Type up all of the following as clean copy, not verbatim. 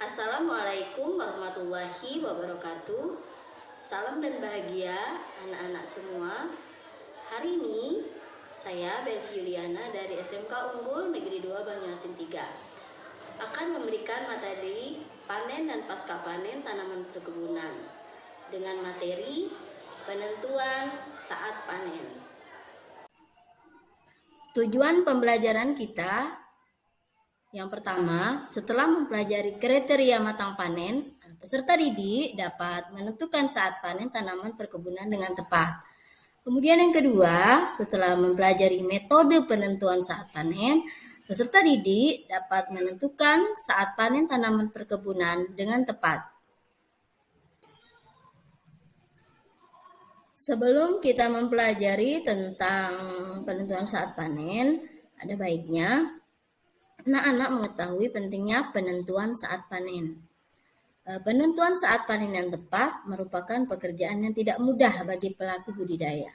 Assalamualaikum warahmatullahi wabarakatuh. Salam dan bahagia anak-anak semua. Hari ini saya Belvi Yuliana dari SMK Unggul Negeri 2 Banyuasin 3 akan memberikan materi panen dan pasca panen tanaman perkebunan dengan materi penentuan saat panen. Tujuan pembelajaran kita yang pertama, setelah mempelajari kriteria matang panen, peserta didik dapat menentukan saat panen tanaman perkebunan dengan tepat. Kemudian yang kedua, setelah mempelajari metode penentuan saat panen, peserta didik dapat menentukan saat panen tanaman perkebunan dengan tepat. Sebelum kita mempelajari tentang penentuan saat panen, ada baiknya anak-anak mengetahui pentingnya penentuan saat panen. Penentuan saat panen yang tepat merupakan pekerjaan yang tidak mudah bagi pelaku budidaya.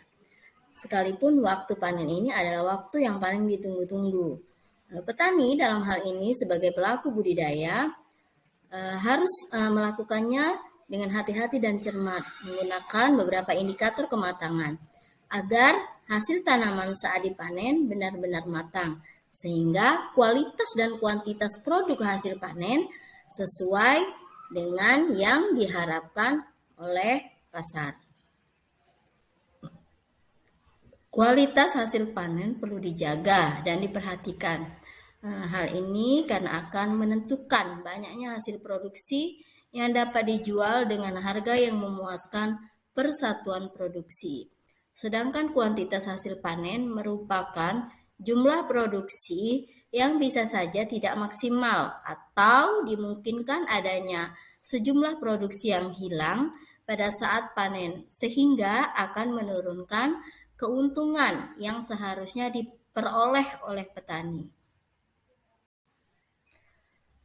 Sekalipun waktu panen ini adalah waktu yang paling ditunggu-tunggu. Petani dalam hal ini sebagai pelaku budidaya harus melakukannya dengan hati-hati dan cermat, menggunakan beberapa indikator kematangan agar hasil tanaman saat dipanen benar-benar matang, sehingga kualitas dan kuantitas produk hasil panen sesuai dengan yang diharapkan oleh pasar. Kualitas hasil panen perlu dijaga dan diperhatikan. Hal ini karena akan menentukan banyaknya hasil produksi yang dapat dijual dengan harga yang memuaskan per satuan produksi. Sedangkan kuantitas hasil panen merupakan jumlah produksi yang bisa saja tidak maksimal atau dimungkinkan adanya sejumlah produksi yang hilang pada saat panen, sehingga akan menurunkan keuntungan yang seharusnya diperoleh oleh petani.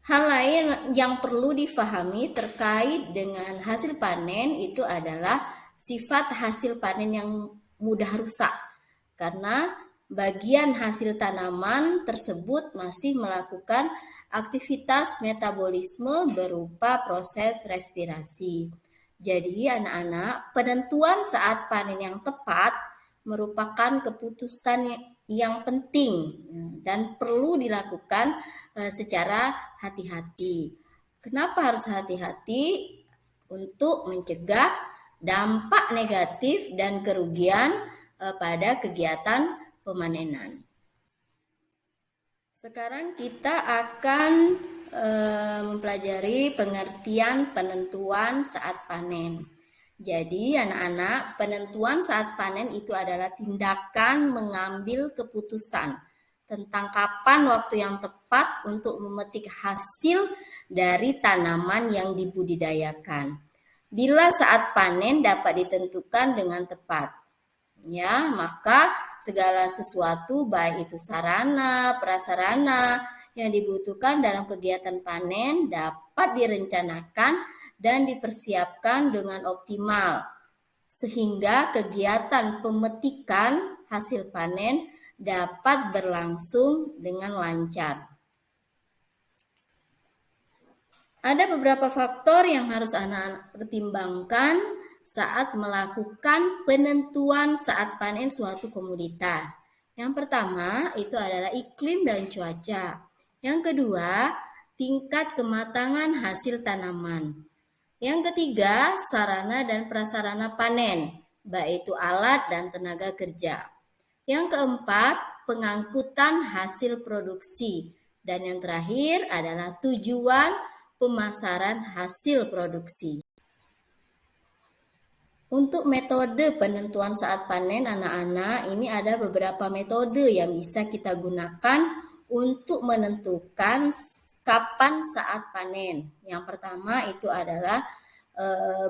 Hal lain yang perlu difahami terkait dengan hasil panen itu adalah sifat hasil panen yang mudah rusak, karena bagian hasil tanaman tersebut masih melakukan aktivitas metabolisme berupa proses respirasi. Jadi anak-anak, penentuan saat panen yang tepat merupakan keputusan yang penting dan perlu dilakukan secara hati-hati. Kenapa harus hati-hati? Untuk mencegah dampak negatif dan kerugian pada kegiatan pemanenan. Sekarang kita akan mempelajari pengertian penentuan saat panen. Jadi anak-anak, penentuan saat panen itu adalah tindakan mengambil keputusan tentang kapan waktu yang tepat untuk memetik hasil dari tanaman yang dibudidayakan. Bila saat panen dapat ditentukan dengan tepat, ya, maka segala sesuatu baik itu sarana, prasarana yang dibutuhkan dalam kegiatan panen dapat direncanakan dan dipersiapkan dengan optimal, sehingga kegiatan pemetikan hasil panen dapat berlangsung dengan lancar. Ada beberapa faktor yang harus anak-anak pertimbangkan saat melakukan penentuan saat panen suatu komoditas. Yang pertama itu adalah iklim dan cuaca. Yang kedua, tingkat kematangan hasil tanaman. Yang ketiga, sarana dan prasarana panen, baik itu alat dan tenaga kerja. Yang keempat, pengangkutan hasil produksi. Dan yang terakhir adalah tujuan pemasaran hasil produksi. Untuk metode penentuan saat panen anak-anak, ini ada beberapa metode yang bisa kita gunakan untuk menentukan kapan saat panen. Yang pertama itu adalah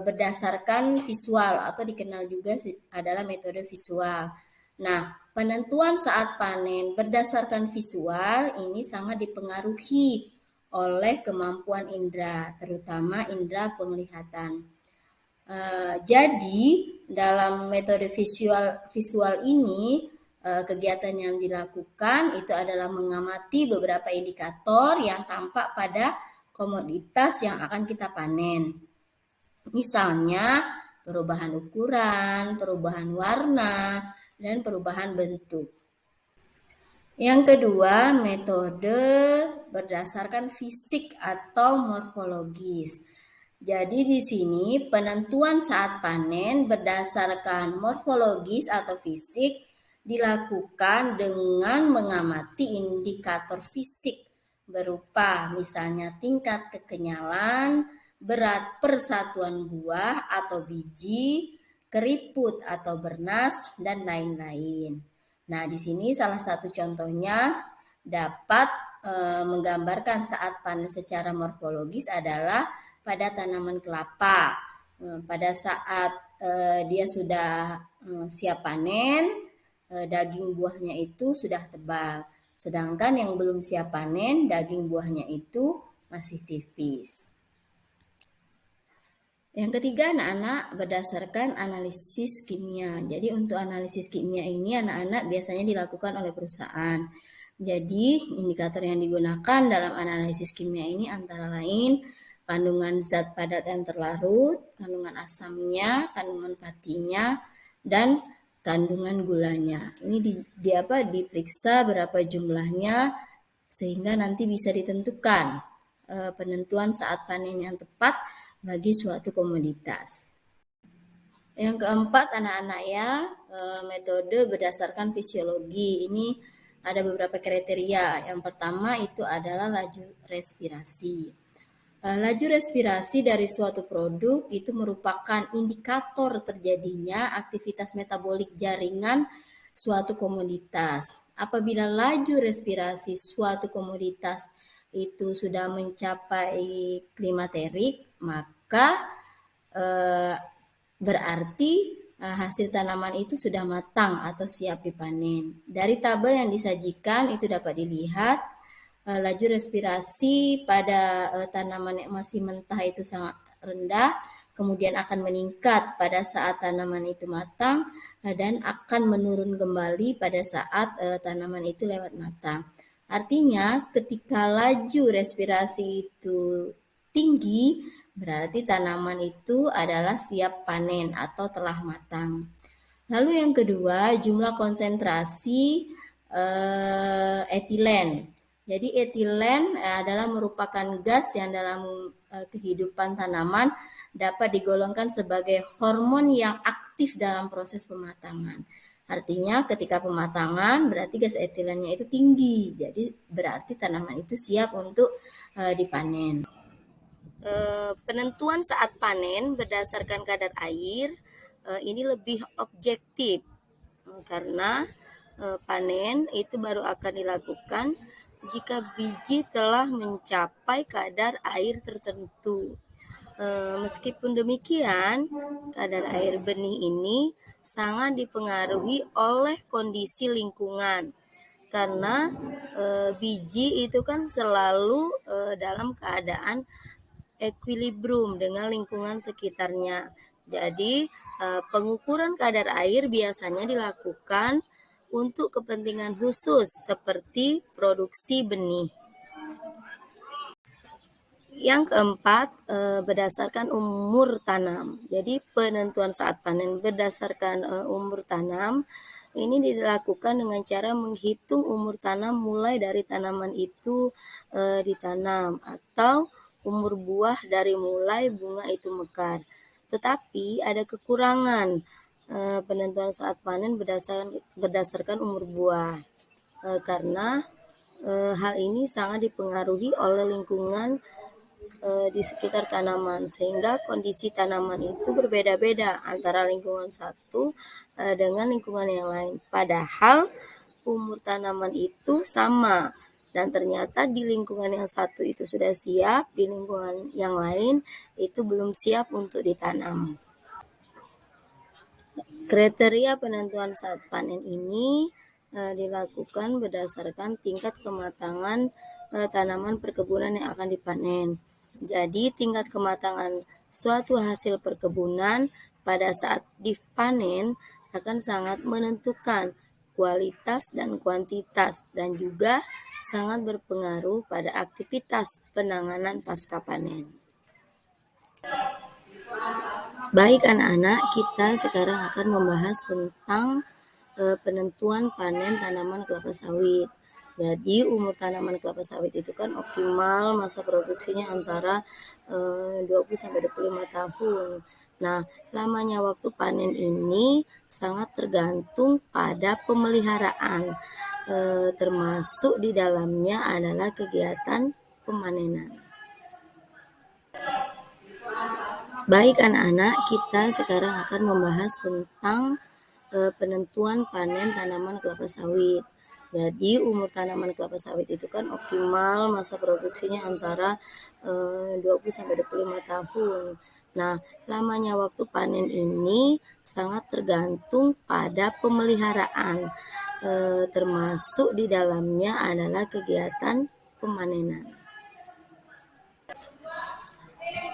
berdasarkan visual atau dikenal juga adalah metode visual. Nah, penentuan saat panen berdasarkan visual ini sangat dipengaruhi oleh kemampuan indera, terutama indera penglihatan. Jadi dalam metode visual ini kegiatan yang dilakukan itu adalah mengamati beberapa indikator yang tampak pada komoditas yang akan kita panen. Misalnya perubahan ukuran, perubahan warna, dan perubahan bentuk. Yang kedua, metode berdasarkan fisik atau morfologis. Jadi di sini penentuan saat panen berdasarkan morfologis atau fisik dilakukan dengan mengamati indikator fisik berupa misalnya tingkat kekenyalan, berat persatuan buah atau biji, keriput atau bernas, dan lain-lain. Nah, di sini salah satu contohnya dapat menggambarkan saat panen secara morfologis adalah pada tanaman kelapa. Pada saat dia sudah siap panen, daging buahnya itu sudah tebal. Sedangkan yang belum siap panen, daging buahnya itu masih tipis. Yang ketiga, anak-anak berdasarkan analisis kimia. Jadi untuk analisis kimia ini anak-anak biasanya dilakukan oleh perusahaan. Jadi indikator yang digunakan dalam analisis kimia ini antara lain kandungan zat padat yang terlarut, kandungan asamnya, kandungan patinya, dan kandungan gulanya. Ini diperiksa berapa jumlahnya sehingga nanti bisa ditentukan penentuan saat panen yang tepat bagi suatu komoditas. Yang keempat, anak-anak ya, metode berdasarkan fisiologi. Ini ada beberapa kriteria. Yang pertama itu adalah laju respirasi. Laju respirasi dari suatu produk itu merupakan indikator terjadinya aktivitas metabolik jaringan suatu komoditas. Apabila laju respirasi suatu komoditas itu sudah mencapai klimaterik, maka berarti hasil tanaman itu sudah matang atau siap dipanen. Dari tabel yang disajikan itu dapat dilihat laju respirasi pada tanaman yang masih mentah itu sangat rendah, kemudian akan meningkat pada saat tanaman itu matang dan akan menurun kembali pada saat tanaman itu lewat matang. Artinya ketika laju respirasi itu tinggi, berarti tanaman itu adalah siap panen atau telah matang. Lalu yang kedua, jumlah konsentrasi etilen. Jadi etilen adalah merupakan gas yang dalam kehidupan tanaman dapat digolongkan sebagai hormon yang aktif dalam proses pematangan. Artinya ketika pematangan berarti gas etilennya itu tinggi. Jadi berarti tanaman itu siap untuk dipanen. Penentuan saat panen berdasarkan kadar air ini lebih objektif karena panen itu baru akan dilakukan jika biji telah mencapai kadar air tertentu. Meskipun demikian, kadar air benih ini sangat dipengaruhi oleh kondisi lingkungan karena biji itu kan selalu dalam keadaan equilibrium dengan lingkungan sekitarnya. Jadi pengukuran kadar air biasanya dilakukan untuk kepentingan khusus seperti produksi benih. Yang keempat, berdasarkan umur tanam. Jadi penentuan saat panen berdasarkan umur tanam ini dilakukan dengan cara menghitung umur tanam mulai dari tanaman itu ditanam atau umur buah dari mulai bunga itu mekar. Tetapi ada kekurangan penentuan saat panen berdasarkan umur buah karena hal ini sangat dipengaruhi oleh lingkungan di sekitar tanaman sehingga kondisi tanaman itu berbeda-beda antara lingkungan satu dengan lingkungan yang lain. Padahal umur tanaman itu sama dan ternyata di lingkungan yang satu itu sudah siap, di lingkungan yang lain itu belum siap untuk ditanam. Kriteria penentuan saat panen ini dilakukan berdasarkan tingkat kematangan tanaman perkebunan yang akan dipanen. Jadi tingkat kematangan suatu hasil perkebunan pada saat dipanen akan sangat menentukan kualitas dan kuantitas, dan juga sangat berpengaruh pada aktivitas penanganan pasca panen. Baik anak-anak, kita sekarang akan membahas tentang penentuan panen tanaman kelapa sawit. Jadi umur tanaman kelapa sawit itu kan optimal masa produksinya antara 20-25 tahun. Nah, lamanya waktu panen ini sangat tergantung pada pemeliharaan, termasuk di dalamnya adalah kegiatan pemanenan. Baik anak-anak, kita sekarang akan membahas tentang penentuan panen tanaman kelapa sawit. Jadi umur tanaman kelapa sawit itu kan optimal masa produksinya antara 20-25 tahun. Nah, lamanya waktu panen ini sangat tergantung pada pemeliharaan, termasuk di dalamnya adalah kegiatan pemanenan.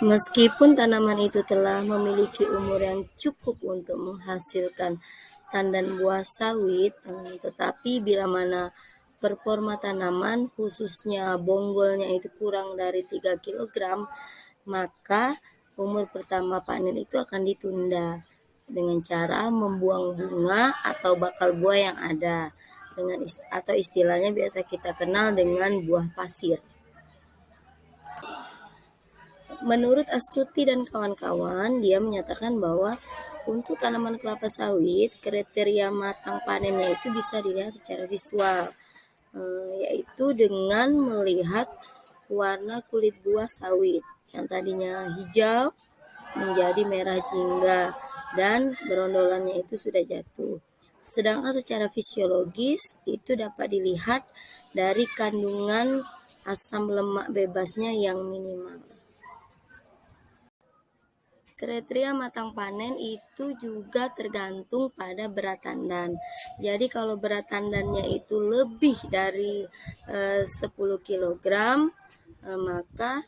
Meskipun tanaman itu telah memiliki umur yang cukup untuk menghasilkan tandan buah sawit, tetapi bila mana performa tanaman khususnya bonggolnya itu kurang dari 3 kg, maka umur pertama panen itu akan ditunda dengan cara membuang bunga atau bakal buah yang ada, atau istilahnya biasa kita kenal dengan buah pasir. Menurut Astuti dan kawan-kawan, dia menyatakan bahwa untuk tanaman kelapa sawit, kriteria matang panennya itu bisa dilihat secara visual, yaitu dengan melihat warna kulit buah sawit yang tadinya hijau menjadi merah jingga dan berondolannya itu sudah jatuh. Sedangkan secara fisiologis itu dapat dilihat dari kandungan asam lemak bebasnya yang minimal. Kriteria matang panen itu juga tergantung pada berat tandan. Jadi kalau berat tandannya itu lebih dari 10 kg, maka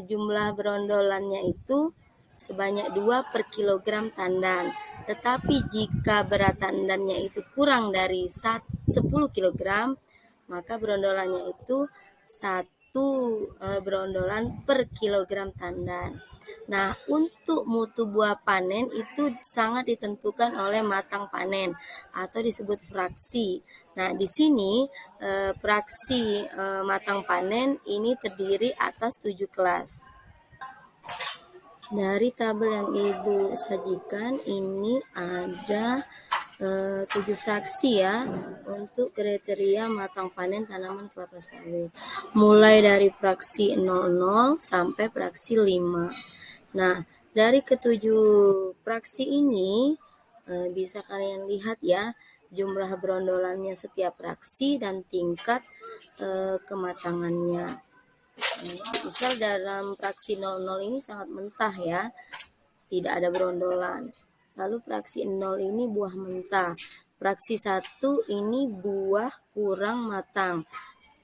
jumlah berondolannya itu sebanyak 2 per kilogram tandan. Tetapi jika berat tandannya itu kurang dari 10 kg, maka berondolannya itu 1 berondolan per kilogram tandan. Nah, untuk mutu buah panen itu sangat ditentukan oleh matang panen atau disebut fraksi. Nah, di sini fraksi matang panen ini terdiri atas 7 kelas. Dari tabel yang Ibu sajikan ini ada 7 fraksi ya untuk kriteria matang panen tanaman kelapa sawit. Mulai dari fraksi 00 sampai fraksi 5. Nah, dari ketujuh fraksi ini bisa kalian lihat ya jumlah berondolannya setiap fraksi dan tingkat kematangannya. Misal dalam fraksi 00 ini sangat mentah ya, tidak ada berondolan. Lalu fraksi 0 ini buah mentah. Fraksi 1 ini buah kurang matang.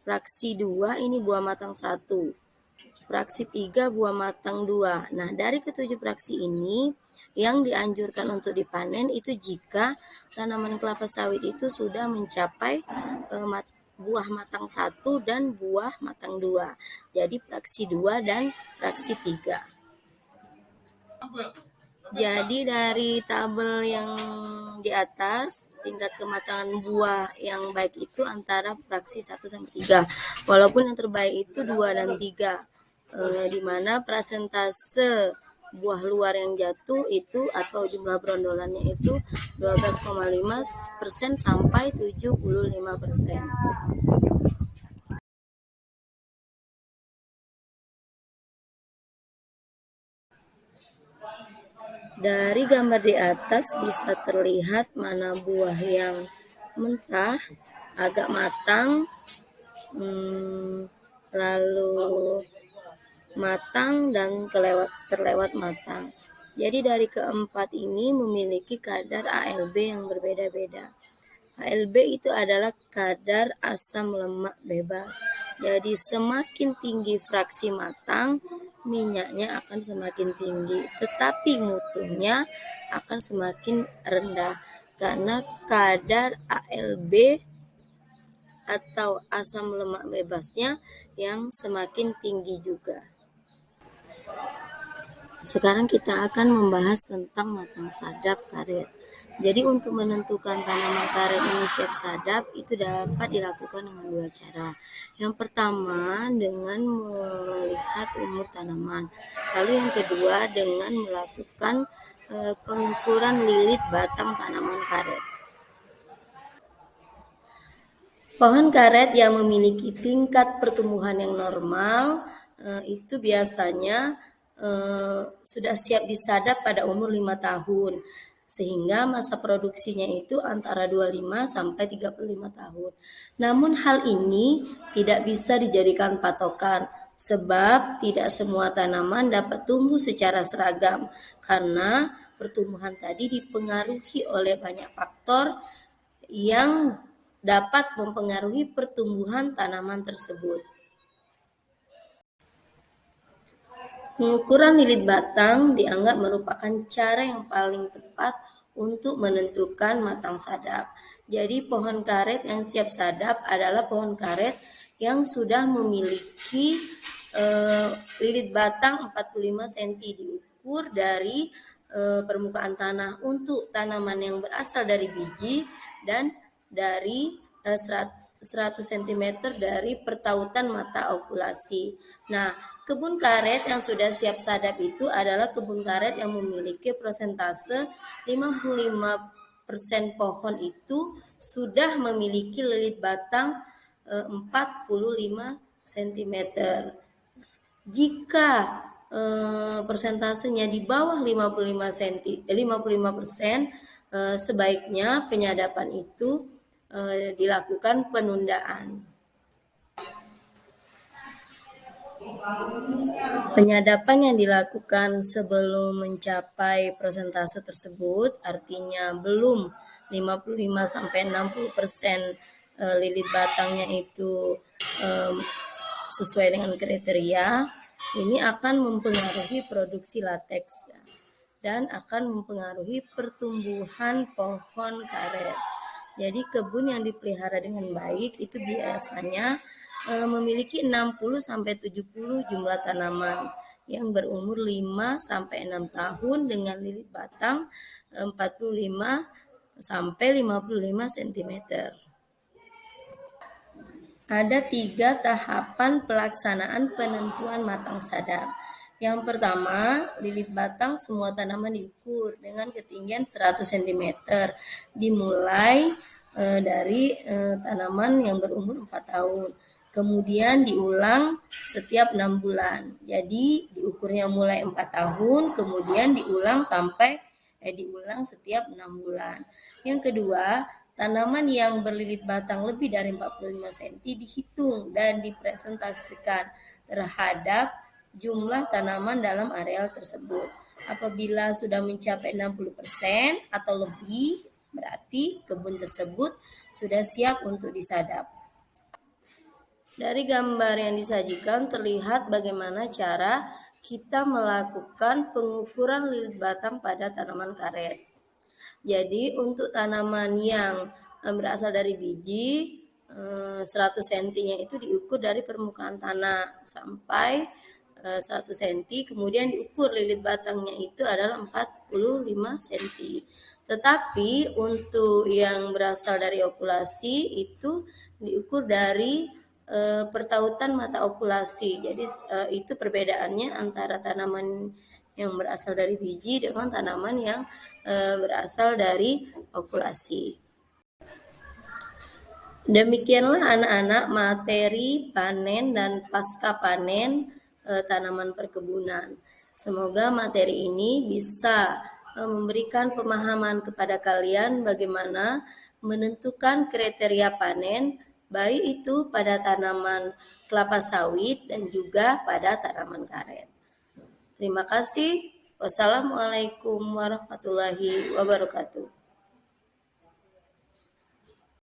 Fraksi 2 ini buah matang 1. Fraksi 3 buah matang 2. Nah, dari ketujuh fraksi ini yang dianjurkan untuk dipanen itu jika tanaman kelapa sawit itu sudah mencapai buah matang 1 dan buah matang 2. Jadi fraksi 2 dan fraksi 3. Jadi dari tabel yang di atas, tingkat kematangan buah yang baik itu antara fraksi 1 sampai 3. Walaupun yang terbaik itu 2 dan 3. Di mana persentase buah luar yang jatuh itu atau jumlah berondolannya itu 12,5% sampai 75%. Dari gambar di atas bisa terlihat mana buah yang mentah, agak matang, lalu matang dan terlewat matang. Jadi dari keempat ini memiliki kadar ALB yang berbeda-beda. ALB itu adalah kadar asam lemak bebas. Jadi semakin tinggi fraksi matang, minyaknya akan semakin tinggi, tetapi mutunya akan semakin rendah. karena kadar ALB atau asam lemak bebasnya yang semakin tinggi juga. Sekarang kita akan membahas tentang matang sadap karet. Jadi untuk menentukan tanaman karet ini siap sadap itu dapat dilakukan dengan dua cara. Yang pertama dengan melihat umur tanaman. Lalu yang kedua dengan melakukan pengukuran lilit batang tanaman karet. Pohon karet yang memiliki tingkat pertumbuhan yang normal itu biasanya sudah siap disadap pada umur 5 tahun, sehingga masa produksinya itu antara 25 sampai 35 tahun. Namun hal ini tidak bisa dijadikan patokan, sebab tidak semua tanaman dapat tumbuh secara seragam, karena pertumbuhan tadi dipengaruhi oleh banyak faktor yang dapat mempengaruhi pertumbuhan tanaman tersebut. Pengukuran lilit batang dianggap merupakan cara yang paling tepat untuk menentukan matang sadap. Jadi pohon karet yang siap sadap adalah pohon karet yang sudah memiliki lilit batang 45 cm diukur dari permukaan tanah untuk tanaman yang berasal dari biji dan dari 100 cm dari pertautan mata okulasi. Nah, kebun karet yang sudah siap sadap itu adalah kebun karet yang memiliki persentase 55% pohon itu sudah memiliki lilit batang 45 cm. Jika persentasenya di bawah 55%, sebaiknya penyadapan itu dilakukan penundaan. Penyadapan yang dilakukan sebelum mencapai persentase tersebut, artinya belum 55-60% lilit batangnya itu sesuai dengan kriteria, ini akan mempengaruhi produksi lateks dan akan mempengaruhi pertumbuhan pohon karet. Jadi kebun yang dipelihara dengan baik itu biasanya memiliki 60-70 jumlah tanaman yang berumur 5-6 tahun dengan lilit batang 45-55 cm. Ada 3 tahapan pelaksanaan penentuan matang sadap. Yang pertama, lilit batang semua tanaman diukur dengan ketinggian 100 cm. Dimulai dari tanaman yang berumur 4 tahun. Kemudian diulang setiap 6 bulan. Jadi diukurnya mulai 4 tahun, kemudian diulang setiap 6 bulan. Yang kedua, tanaman yang berlilit batang lebih dari 45 cm dihitung dan dipresentasikan terhadap jumlah tanaman dalam areal tersebut. Apabila sudah mencapai 60% atau lebih, berarti kebun tersebut sudah siap untuk disadap. Dari gambar yang disajikan terlihat bagaimana cara kita melakukan pengukuran lilit batang pada tanaman karet. Jadi untuk tanaman yang berasal dari biji, 100 cm-nya itu diukur dari permukaan tanah sampai 100 cm, kemudian diukur lilit batangnya itu adalah 45 cm. Tetapi untuk yang berasal dari okulasi itu diukur dari pertautan mata okulasi. Jadi itu perbedaannya antara tanaman yang berasal dari biji dengan tanaman yang berasal dari okulasi. Demikianlah anak-anak materi panen dan pasca panen tanaman perkebunan. Semoga materi ini bisa memberikan pemahaman kepada kalian bagaimana menentukan kriteria panen, baik itu pada tanaman kelapa sawit dan juga pada tanaman karet. Terima kasih. Wassalamualaikum warahmatullahi wabarakatuh.